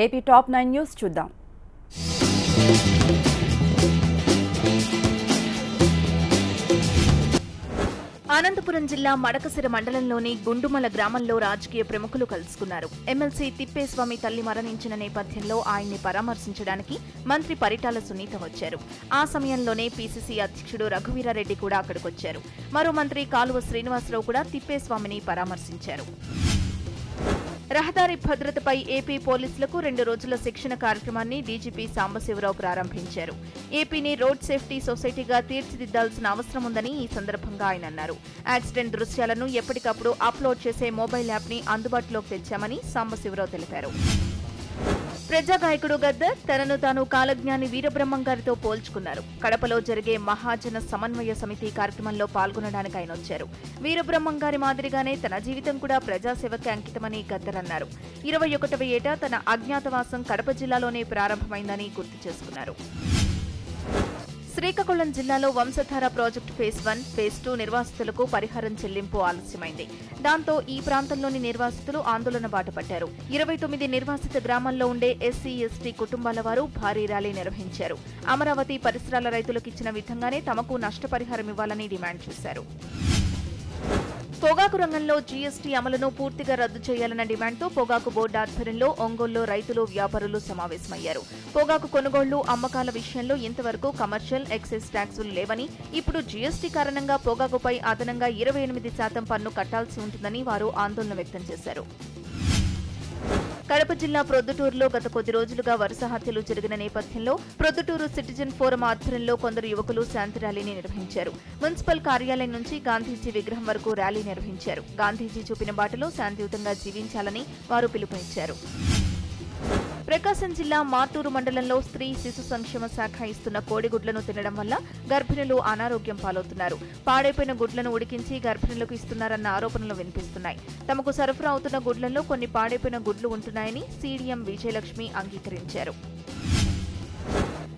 AP top 9 news చూద్దాం. అనంతపురం జిల్లా మడకసిర మండలంలోని గుండుమల గ్రామంలో రాజకీయ ప్రముఖులు కలుసుకున్నారు. ఎమ్మెల్సీ తిప్పేస్వామి తల్లి మరణించిన నేపథ్యంలో ఆయన్ని పరామర్శించడానికి మంత్రి పరిటాల సునీత వచ్చారు. ఆ సమయంలోనే పీసీసీ అధ్యక్షుడు రఘువీరారెడ్డి కూడా అక్కడికొచ్చారు. మరో మంత్రి కాలువ శ్రీనివాసరావు కూడా తిప్పేస్వామిని పరామర్శించారు. రహదారి భద్రతపై ఏపీ పోలీసులకు 2 రోజుల శిక్షణ కార్యక్రమాన్ని డీజీపీ సాంబశివరావు ప్రారంభించారు. ఏపీని రోడ్ సేఫ్టీ సొసైటీగా తీర్చిదిద్దాల్సిన అవసరం ఉందని ఈ సందర్భంగా ఆయన అన్నారు. యాక్సిడెంట్ దృశ్యాలను ఎప్పటికప్పుడు అప్లోడ్ చేసే మొబైల్ యాప్ని అందుబాటులోకి తెచ్చామని సాంబశివరావు తెలిపారు. ప్రజాగాయకుడు గద్దర్ తనను తాను కాలజ్ఞాని వీరబ్రహ్మం గారితో పోల్చుకున్నారు. కడపలో జరిగే మహాజన సమన్వయ సమితి కార్యక్రమంలో పాల్గొనడానికి ఆయన వచ్చారు. వీరబ్రహ్మం గారి మాదిరిగానే తన జీవితం కూడా ప్రజాసేవకి అంకితమని గద్దర్ అన్నారు. 21వ ఏట తన అజ్ఞాతవాసం కడప జిల్లాలోనే ప్రారంభమైందని గుర్తు చేసుకున్నారు. శ్రీకాకుళం జిల్లాలో వంశధార ప్రాజెక్టు ఫేజ్ 1, ఫేజ్ 2 నిర్వాసితులకు పరిహారం చెల్లింపు ఆలస్యమైంది. దాంతో ఈ ప్రాంతంలోని నిర్వాసితులు ఆందోళన బాటపట్టారు. 29 నిర్వాసిత గ్రామాల్లో ఉండే ఎస్సీ, ఎస్టీ కుటుంబాల వారు భారీ ర్యాలీ నిర్వహించారు. అమరావతి పరిసరాల రైతులకు ఇచ్చిన విధంగానే తమకు నష్టపరిహారం ఇవ్వాలని డిమాండ్ చేశారు. పొగాకు రంగంలో జీఎస్టీ అమలును పూర్తిగా రద్దు చేయాలన్న డిమాండ్తో పొగాకు బోర్డు ఆధ్వర్యంలో ఒంగోలులో రైతులు, వ్యాపారులు సమావేశమయ్యారు. పొగాకు కొనుగోళ్లు, అమ్మకాల విషయంలో ఇంతవరకు కమర్షియల్, ఎక్సైజ్ ట్యాక్సులు లేవని, ఇప్పుడు జీఎస్టీ కారణంగా పొగాకుపై అదనంగా 28% పన్ను కట్టాల్సి ఉంటుందని వారు ఆందోళన వ్యక్తం చేశారు. కడప జిల్లా ప్రొద్దుటూరులో గత కొద్ది రోజులుగా వరుస హత్యలు జరిగిన నేపథ్యంలో ప్రొద్దుటూరు సిటిజన్ ఫోరం ఆధ్వర్యంలో కొందరు యువకులు శాంతి ర్యాలీని నిర్వహించారు. మున్సిపల్ కార్యాలయం నుంచి గాంధీజీ విగ్రహం వరకు ర్యాలీ నిర్వహించారు. గాంధీజీ చూపిన బాటలో శాంతియుతంగా జీవించాలని వారు పిలుపునిచ్చారు. ప్రకాశం జిల్లా మార్టూరు మండలంలో స్త్రీ శిశు సంక్షేమ శాఖ ఇస్తున్న కోడిగుడ్లను తినడం వల్ల గర్భిణులు అనారోగ్యం పాలవుతున్నారు. పాడైపోయిన గుడ్లను ఉడికించి గర్భిణులకు ఇస్తున్నారన్న ఆరోపణలు వినిపిస్తున్నాయి. తమకు సరఫరా అవుతున్న గుడ్లలో కొన్ని పాడైపోయిన గుడ్లు ఉంటున్నాయని సీడీఎం విజయలక్ష్మి అంగీకరించారు.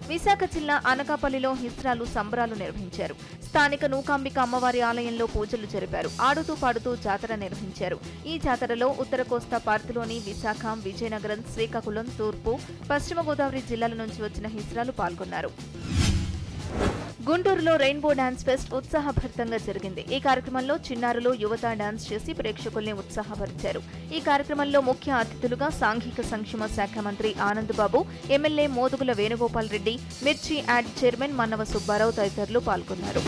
విశాఖ జిల్లా అనకాపల్లిలో హిజ్రాలు సంబరాలు నిర్వహించారు. స్థానిక నూకాంబిక అమ్మవారి ఆలయంలో పూజలు జరిపారు. ఆడుతూ పాడుతూ జాతర నిర్వహించారు. ఈ జాతరలో ఉత్తర కోస్తా పార్టీలోని విశాఖ, విజయనగరం, శ్రీకాకుళం, తూర్పు, పశ్చిమ గోదావరి జిల్లాల నుంచి వచ్చిన హిజ్రాలు పాల్గొన్నారు. గుంటూరులో రెయిన్బో డాన్స్ ఫెస్ట్ ఉత్సాహభరితంగా జరిగింది. ఈ కార్యక్రమంలో చిన్నారులు, యువత డాన్స్ చేసి ప్రేక్షకుల్ని ఉత్సాహపరిచారు. ఈ కార్యక్రమంలో ముఖ్య అతిథులుగా సాంఘిక సంక్షేమ శాఖ మంత్రి ఆనందబాబు, ఎమ్మెల్యే మోదుగుల వేణుగోపాల్ రెడ్డి, మిర్చి యాడ్ చైర్మన్ మన్నవ సుబ్బారావు తదితరులు పాల్గొన్నారు.